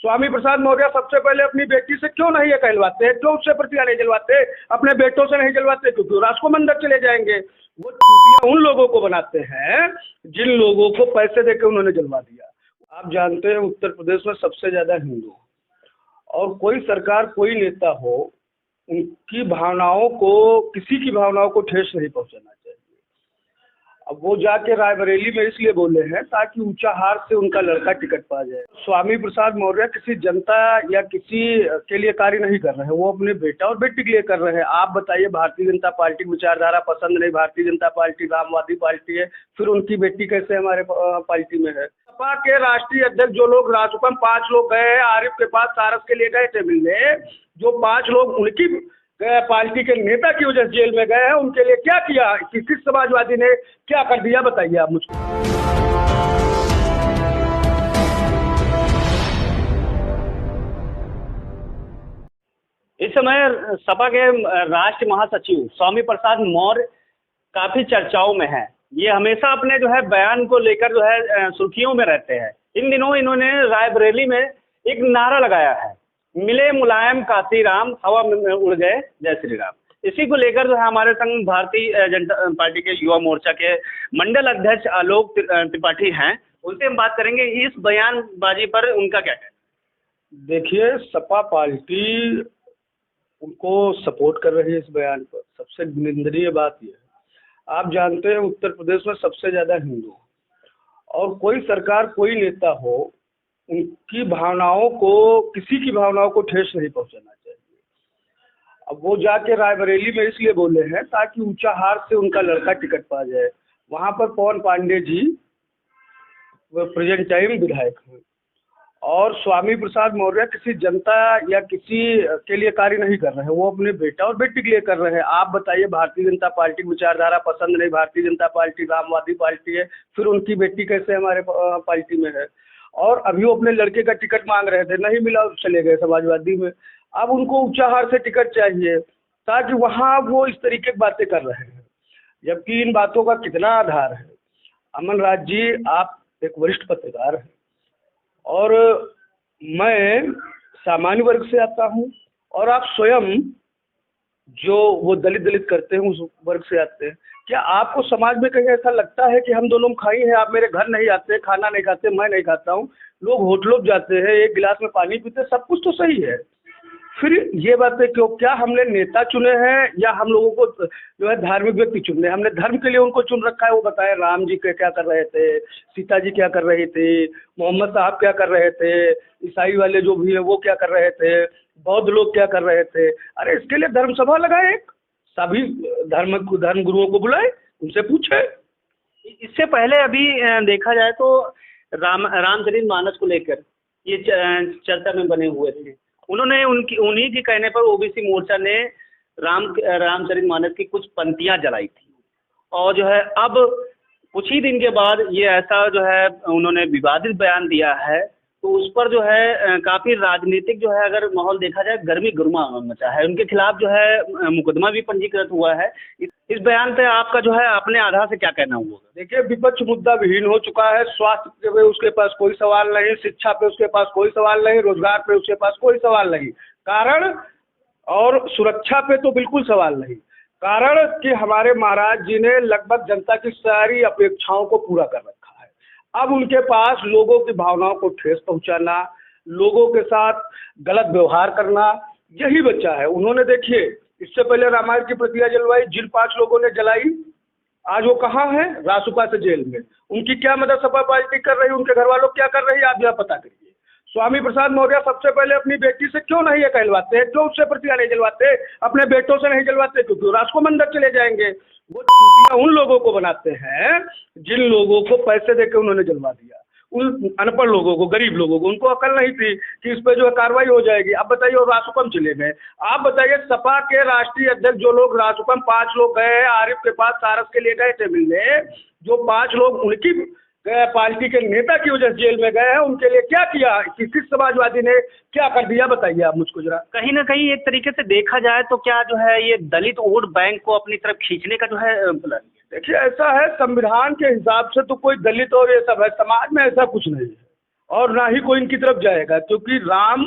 स्वामी प्रसाद मौर्य सबसे पहले अपनी बेटी से क्यों नहीं ये कहलवाते, क्यों उससे प्रतिज्ञा नहीं जलवाते, अपने बेटों से नहीं जलवाते, क्योंकि राष्ट्र मंदिर चले जाएंगे। वो चूतिया उन लोगों को बनाते हैं जिन लोगों को पैसे देके उन्होंने जलवा दिया। आप जानते हैं उत्तर प्रदेश में सबसे ज्यादा हिंदू, और कोई सरकार कोई नेता हो, उनकी भावनाओं को, किसी की भावनाओं को ठेस नहीं पहुंचाना चाहिए। अब वो जाके रायबरेली में इसलिए बोले हैं ताकि ऊंचाहार से उनका लड़का टिकट पा जाए। स्वामी प्रसाद मौर्य किसी जनता या किसी के लिए कार्य नहीं कर रहे हैं, वो अपने बेटा और बेटी के लिए कर रहे हैं। आप बताइए, भारतीय जनता पार्टी की विचारधारा पसंद नहीं, भारतीय जनता पार्टी रामवादी पार्टी है, फिर उनकी बेटी कैसे हमारे पार्टी में है। सपा के राष्ट्रीय अध्यक्ष जो लोग राजपम 5 लोग गए हैं आरिफ के पास, सारस के लिए गए थे मिलने, जो 5 लोग उनकी पार्टी के नेता की वजह से जेल में गए हैं, उनके लिए क्या किया, किस समाजवादी ने क्या कर दिया, बताइए आप मुझको। इस समय सपा के राष्ट्रीय महासचिव स्वामी प्रसाद मौर्य काफी चर्चाओं में हैं। ये हमेशा अपने जो है बयान को लेकर जो है सुर्खियों में रहते हैं। इन दिनों इन्होंने रायबरेली में एक नारा लगाया है, मिले मुलायम काशीराम, हवा में उड़ गए जय श्री राम। इसी को लेकर जो है हमारे संग भारतीय जनता पार्टी के युवा मोर्चा के मंडल अध्यक्ष आलोक त्रिपाठी हैं, उनसे हम बात करेंगे इस बयानबाजी पर उनका क्या कहना। देखिए, सपा पार्टी उनको सपोर्ट कर रही है इस बयान पर। सबसे निंदनीय बात यह है, आप जानते हैं उत्तर प्रदेश में सबसे ज्यादा हिंदू, और कोई सरकार कोई नेता हो, उनकी भावनाओं को, किसी की भावनाओं को ठेस नहीं पहुंचाना चाहिए। अब वो जाके रायबरेली में इसलिए बोले हैं ताकि ऊंचाहार से उनका लड़का टिकट पा जाए। वहां पर पवन पांडे जी वो प्रेजेंट टाइम विधायक हैं, और स्वामी प्रसाद मौर्य किसी जनता या किसी के लिए कार्य नहीं कर रहे हैं, वो अपने बेटा और बेटी के लिए कर रहे हैं। आप बताइए, भारतीय जनता पार्टी की विचारधारा पसंद नहीं, भारतीय जनता पार्टी रामवादी पार्टी है, फिर उनकी बेटी कैसे हमारे पार्टी में है। और अभी वो अपने लड़के का टिकट मांग रहे थे, नहीं मिला, चले गए समाजवादी में। अब उनको ऊंचाहार से टिकट चाहिए ताकि वहाँ वो इस तरीके की बातें कर रहे हैं, जबकि इन बातों का कितना आधार है। अमन राज जी, आप एक वरिष्ठ पत्रकार हैं, और मैं सामान्य वर्ग से आता हूँ, और आप स्वयं जो वो दलित करते हैं उस वर्ग से आते हैं। क्या आपको समाज में कहीं ऐसा लगता है कि हम दोनों खाई हैं, आप मेरे घर नहीं आते, खाना नहीं खाते, मैं नहीं खाता हूँ, लोग होटलों जाते हैं, एक गिलास में पानी पीते, सब कुछ तो सही है, फिर ये बातें क्यों? क्या हमने नेता चुने हैं या हम लोगों को जो है धार्मिक व्यक्ति चुने हैं? हमने धर्म के लिए उनको चुन रखा है। वो बताए राम जी के क्या कर रहे थे, सीता जी क्या कर रही थी, मोहम्मद साहब क्या कर रहे थे, ईसाई वाले जो भी है वो क्या कर रहे थे, बौद्ध लोग क्या कर रहे थे। अरे इसके लिए धर्म सभा लगाए, एक सभी धर्म गुरुओं को बुलाए, उनसे पूछे। इससे पहले अभी देखा जाए तो रामचरितमानस को लेकर ये चर्चा में बने हुए थे। उन्होंने उन्हीं के कहने पर ओबीसी मोर्चा ने रामचरितमानस की कुछ पंक्तियां जलाई थी, और जो है अब कुछ ही दिन के बाद ये ऐसा जो है उन्होंने विवादित बयान दिया है, तो उस पर जो है काफी राजनीतिक जो है अगर माहौल देखा जाए गर्मी गुरमा मचा है। उनके खिलाफ जो है मुकदमा भी पंजीकृत हुआ है। इस बयान पे आपका जो है अपने आधार से क्या कहना हुआ? देखिए, विपक्ष मुद्दा विहीन हो चुका है। स्वास्थ्य पे उसके पास कोई सवाल नहीं, शिक्षा पे उसके पास कोई सवाल नहीं, रोजगार पे उसके पास कोई सवाल नहीं, कारण, और सुरक्षा पे तो बिल्कुल सवाल नहीं, कारण कि हमारे महाराज जी ने लगभग जनता की सारी अपेक्षाओं को पूरा कर रखा है। अब उनके पास लोगों की भावनाओं को ठेस पहुंचाना, लोगों के साथ गलत व्यवहार करना, यही बच्चा है। उन्होंने देखिए, इससे पहले रामायण की प्रतियां जलवाई, जिन 5 लोगों ने जलाई, आज वो कहाँ है? रासुका से जेल में। उनकी क्या मदद सपा पार्टी कर रही है, उनके घर वालों क्या कर रही है, आप यहाँ पता करिए। स्वामी प्रसाद मौर्य सबसे पहले अपनी बेटी से क्यों नहीं ये कहलवाते, क्यों उससे प्रतिज्ञा नहीं जलवाते, अपने बेटों से नहीं जलवाते, क्योंकि राष्ट्र मंदिर चले जाएंगे। वो चूतिया उन लोगों को बनाते हैं जिन लोगों को पैसे देके उन्होंने जलवा दिया, उन अनपढ़ लोगों को, गरीब लोगों को। उनको अकल नहीं थी कि इस पे जो है कार्रवाई हो जाएगी। अब बताइए, और रासुपम चले गए। आप बताइए, सपा के राष्ट्रीय अध्यक्ष जो लोग रासुपम 5 लोग गए आरिफ के पास, सारस के लिए गए थे मिलने, जो 5 लोग उनकी पार्टी के नेता की वजह से जेल में गए हैं, उनके लिए क्या किया, किस समाजवादी ने क्या कर दिया, बताइए आप मुझको जरा। कहीं ना कहीं एक तरीके से देखा जाए तो क्या जो है ये दलित वोट बैंक को अपनी तरफ खींचने का जो है प्लान? देखिए, ऐसा है, संविधान के हिसाब से तो कोई दलित और ये सब है, समाज में ऐसा कुछ नहीं है। और ना ही कोई इनकी तरफ जाएगा, क्योंकि राम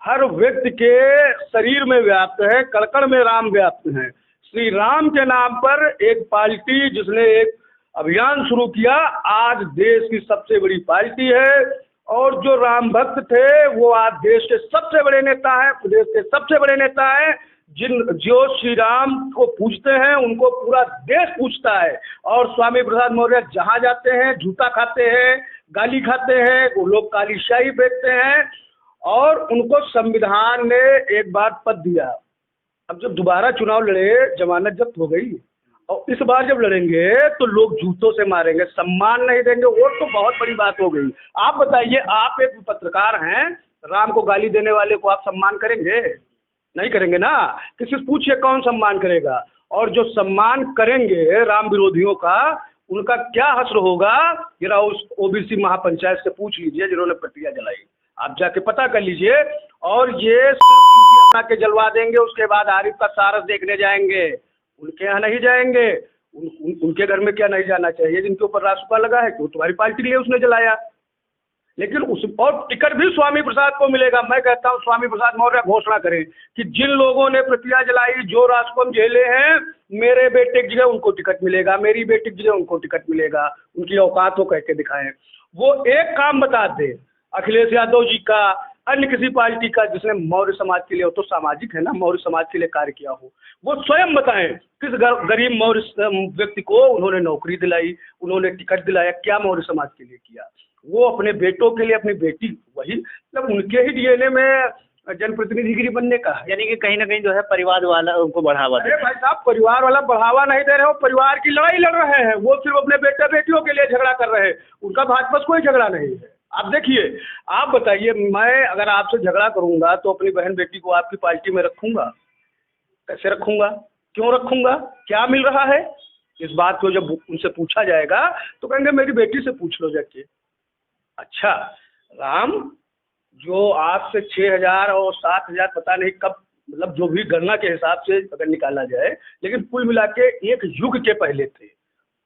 हर व्यक्ति के शरीर में व्याप्त है, कण में राम व्याप्त है। श्री राम के नाम पर एक पार्टी जिसने एक अभियान शुरू किया, आज देश की सबसे बड़ी पार्टी है। और जो राम भक्त थे वो आज देश के सबसे बड़े नेता हैं, प्रदेश के सबसे बड़े नेता हैं। जो श्री राम को पूजते हैं उनको पूरा देश पूजता है। और स्वामी प्रसाद मौर्य जहाँ जाते हैं जूता खाते हैं, गाली खाते हैं, वो लोग काली शाही फेंकते हैं। और उनको संविधान ने एक बार पद दिया। अब जब दोबारा चुनाव लड़े, जमानत जब्त हो गई, और इस बार जब लड़ेंगे तो लोग जूतों से मारेंगे, सम्मान नहीं देंगे। वोट तो बहुत बड़ी बात हो गई। आप बताइए, आप एक पत्रकार हैं, राम को गाली देने वाले को आप सम्मान करेंगे? नहीं करेंगे ना। किसी से पूछिए कौन सम्मान करेगा। और जो सम्मान करेंगे राम विरोधियों का, उनका क्या हश्र होगा, जरा उस ओबीसी महापंचायत से पूछ लीजिए जिन्होंने पट्टियां जलाई। आप जाके पता कर लीजिए। और ये सिर्फ चूतिया बना के जलवा देंगे, उसके बाद आरिफ का सारस देखने जाएंगे। उनके यहाँ नहीं जाएंगे। उनके घर में क्या नहीं जाना चाहिए जिनके ऊपर रासुका लगा है, क्यों तुम्हारी पार्टी के लिए उसने जलाया। लेकिन उस और टिकट भी स्वामी प्रसाद को मिलेगा। मैं कहता हूँ स्वामी प्रसाद मौर्य घोषणा करें कि जिन लोगों ने प्रतिक्रिया जलाई, जो राजपम झेले हैं, मेरे बेटे की जगह उनको टिकट मिलेगा, मेरी बेटी की जगह उनको टिकट मिलेगा। उनकी औकात वो कह के दिखाएं। वो एक काम बता दे अखिलेश यादव जी का, अन्य किसी पार्टी का जिसने मौर्य समाज के लिए, हो तो सामाजिक है ना, मौर्य समाज के लिए कार्य किया हो, वो स्वयं बताएं किस गरीब मौर्य व्यक्ति को उन्होंने नौकरी दिलाई, उन्होंने टिकट दिलाया, क्या मौर्य समाज के लिए किया। वो अपने बेटों के लिए, अपनी बेटी, वही मतलब उनके ही डीएनए में जनप्रतिनिधिगिरी बनने का है। यानी कि कहीं ना कहीं जो है परिवार वाला उनको बढ़ावा दे। अरे भाई साहब, परिवार वाला बढ़ावा नहीं दे रहे हो, परिवार की लड़ाई लड़ रहे हैं। वो सिर्फ अपने बेटे बेटियों के लिए झगड़ा कर रहे हैं, उनका भाजपा से कोई झगड़ा नहीं है। आप देखिए, आप बताइए, मैं अगर आपसे झगड़ा करूंगा तो अपनी बहन बेटी को आपकी पार्टी में रखूंगा? कैसे रखूंगा? क्यों रखूंगा? क्या मिल रहा है? इस बात को जब उनसे पूछा जाएगा तो कहेंगे मेरी बेटी से पूछ लो जाके। अच्छा, राम जो आज से 6,000 और 7,000 पता नहीं कब, मतलब जो भी गणना के हिसाब से अगर निकाला जाए, लेकिन कुल मिला के एक युग के पहले थे।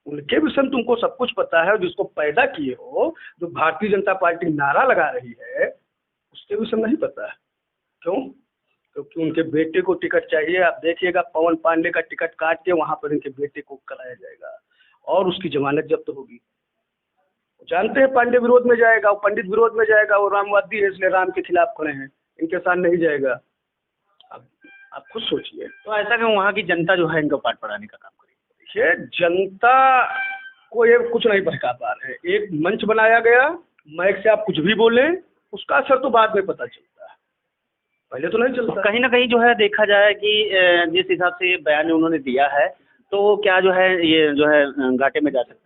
उनके विषय में तुमको सब कुछ पता है। जिसको पैदा किए हो, जो भारतीय जनता पार्टी नारा लगा रही है, उसके विषय में नहीं पता है। क्यों? क्योंकि उनके बेटे को टिकट चाहिए। आप देखिएगा, पवन पांडे का टिकट काट के वहाँ पर इनके बेटे को कराया जाएगा और उसकी जमानत जब्त होगी। जानते हैं पांडे विरोध में जाएगा, वो पंडित विरोध में जाएगा, वो रामवादी है इसलिए राम के खिलाफ खड़े हैं, इनके साथ नहीं जाएगा। अब आप खुद सोचिए। तो ऐसा कि वहाँ की जनता जो है इनको पाठ पढ़ाने का काम करेगी। ये जनता को ये कुछ नहीं बहका पा रहे। एक मंच बनाया गया, माइक से आप कुछ भी बोलें, उसका असर तो बाद में पता चलता है, पहले तो नहीं चलता। कहीं ना कहीं जो है देखा जाए कि जिस हिसाब से बयान उन्होंने दिया है, तो क्या जो है ये जो है घाटे में जा सकते हैं।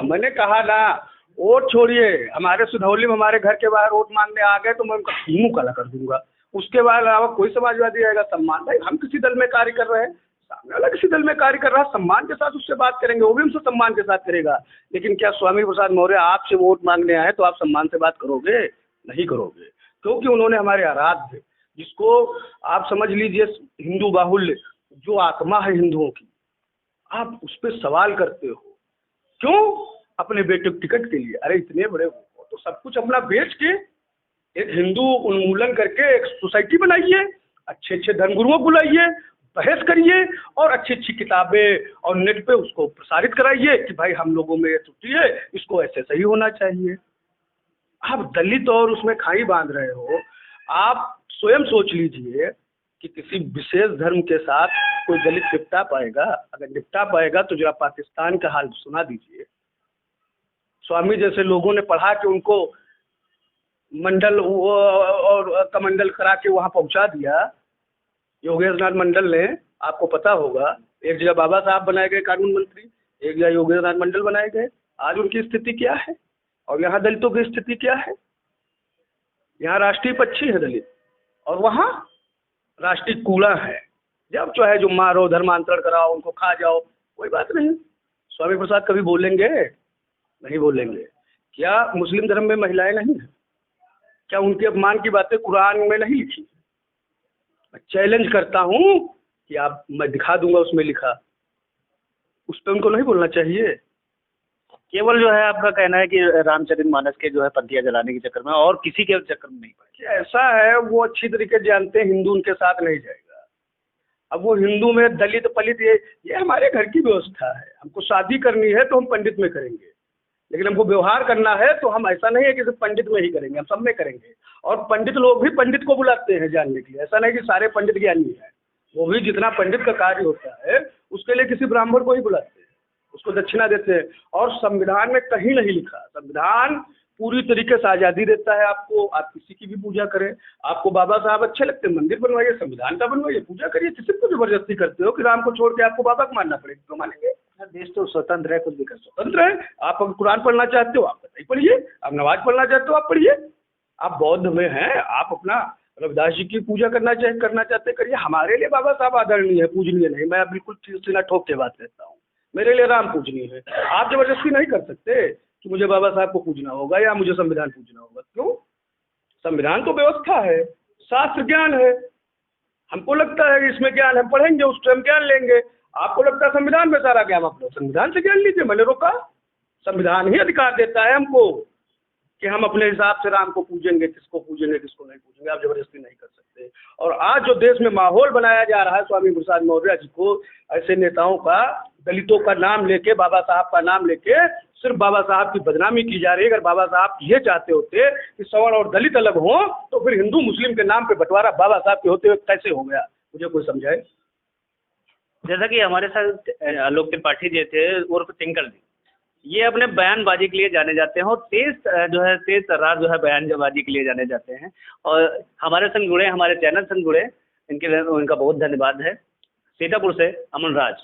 मैंने कहा ना, वोट छोड़िए, हमारे सुधौली में हमारे घर के बाहर वोट मांगने आ गए तो मैं उनका मुंह काला कर दूंगा। उसके बाद अलावा कोई समाजवादी आएगा, सम्मान, भाई हम किसी दल में कार्य कर रहे हैं, सामने वाला किसी दल में कार्य कर रहा है, सम्मान के साथ उससे बात करेंगे, वो भी हमसे सम्मान के साथ करेगा। लेकिन क्या स्वामी प्रसाद मौर्य आपसे वोट मांगने आए तो आप सम्मान से बात करोगे? नहीं करोगे, क्योंकि उन्होंने हमारे आराध्य, जिसको आप समझ लीजिए हिंदू बाहुल्य जो आत्मा है हिंदुओं की, आप उस पर सवाल करते हो। क्यों? अपने बेटे को टिकट के लिए। अरे इतने बड़े हो तो सब कुछ अपना बेच के एक हिंदू उन्मूलन करके एक सोसाइटी बनाइए, अच्छे अच्छे धर्मगुरुओं को बुलाइए, बहस करिए और अच्छी अच्छी किताबें और नेट पे उसको प्रसारित कराइए कि भाई हम लोगों में ये त्रुटि है, इसको ऐसे सही होना चाहिए। आप दलित और उसमें खाई बांध रहे हो। आप स्वयं सोच लीजिए कि किसी विशेष धर्म के साथ कोई दलित निपटा पाएगा? अगर निपटा पाएगा तो जरा पाकिस्तान का हाल सुना दीजिए। स्वामी जैसे लोगों ने पढ़ा के उनको मंडल और कमंडल करा के वहाँ पहुँचा दिया। योगेश नाथ मंडल ने, आपको पता होगा, एक जगह बाबा साहब बनाए गए कानून मंत्री, एक जगह योगेश नाथ मंडल बनाए गए। आज उनकी स्थिति क्या है और यहाँ दलितों की स्थिति क्या है? यहाँ राष्ट्रीय पक्षी है दलित और वहाँ राष्ट्रीय कूड़ा है। जब चाहे जो मारो, धर्मांतरण कराओ, उनको खा जाओ, कोई बात नहीं। स्वामी प्रसाद कभी बोलेंगे? नहीं बोलेंगे। क्या मुस्लिम धर्म में महिलाएं नहीं हैं? क्या उनके अपमान की बातें कुरान में नहीं लिखी? मैं चैलेंज करता हूँ कि आप, मैं दिखा दूंगा उसमें लिखा, उस पर उनको नहीं बोलना चाहिए। केवल जो है आपका कहना है कि रामचरितमानस के जो है पंथियां जलाने के चक्कर में और किसी के चक्कर में नहीं पड़े। ऐसा है, वो अच्छी तरीके से जानते हैं हिंदू उनके साथ नहीं जाएगा। अब वो हिंदू में दलित पलित, ये हमारे घर की व्यवस्था है। हमको शादी करनी है तो हम पंडित में करेंगे, लेकिन हमको व्यवहार करना है तो हम ऐसा नहीं है कि सिर्फ पंडित में ही करेंगे, हम सब में करेंगे। और पंडित लोग भी पंडित को बुलाते हैं जानने के लिए, ऐसा नहीं कि सारे पंडित ज्ञानी हैं। वो भी जितना पंडित का कार्य होता है उसके लिए किसी ब्राह्मण को ही बुलाते हैं, उसको दक्षिणा देते हैं। और संविधान में कहीं नहीं लिखा, संविधान पूरी तरीके से आज़ादी देता है आपको, आप किसी की भी पूजा करें। आपको बाबा साहब अच्छे लगते हैं, मंदिर बनवाइए, संविधान का बनवाइए, पूजा करिए। किसी को जबरदस्ती करते हो कि राम को छोड़ के आपको बाबा को मानना पड़ेगा, क्यों मानेंगे? देश तो स्वतंत्र है, कुछ भी कर सकते। स्वतंत्र है। आप अगर कुरान पढ़ना चाहते हो आप नहीं पढ़िए, आप नमाज पढ़ना चाहते हो आप पढ़िए। आप बौद्ध में हैं, आप अपना रविदास जी की पूजा करना चाहते करिए। हमारे लिए बाबा साहब आदरणीय है, पूजनीय नहीं। मैं बिल्कुल सीना ठोक के बात कहता हूँ, मेरे लिए राम पूजनीय है। आप जबरदस्ती नहीं कर सकते कि मुझे बाबा साहब को पूजना होगा या मुझे संविधान पूजना होगा। क्यों? संविधान तो व्यवस्था है, शास्त्र ज्ञान है। हमको लगता है कि इसमें ज्ञान हम पढ़ेंगे, उस टाइम ज्ञान लेंगे। आपको लगता है संविधान में सारा ज्ञान, आप लोग संविधान से ज्ञान लीजिए। मैंने रोका, संविधान ही अधिकार देता है हमको कि हम अपने हिसाब से राम को पूजेंगे, किसको पूजेंगे किसको नहीं पूजेंगे। आप जबरदस्ती नहीं कर सकते। और आज जो देश में माहौल बनाया जा रहा है स्वामी प्रसाद मौर्य जी को, ऐसे नेताओं का, दलितों का नाम लेके, बाबा साहब का नाम लेके सिर्फ बाबा साहब की बदनामी की जा रही है। अगर बाबा साहब ये चाहते होते कि सवर्ण और दलित अलग हों तो फिर हिंदू मुस्लिम के नाम पे बंटवारा बाबा साहब के होते हुए कैसे हो गया, मुझे कोई समझाए। जैसा कि हमारे साथ आलोक त्रिपाठी जी थे उर्फ टिंकल जी, ये अपने बयानबाजी के लिए जाने जाते हैं और तेज तर्रार जो है बयानबाजी के लिए जाने जाते हैं। और हमारे संग जुड़े, हमारे चैनल संग जुड़े, उनका बहुत धन्यवाद है। सीतापुर से अमन राज।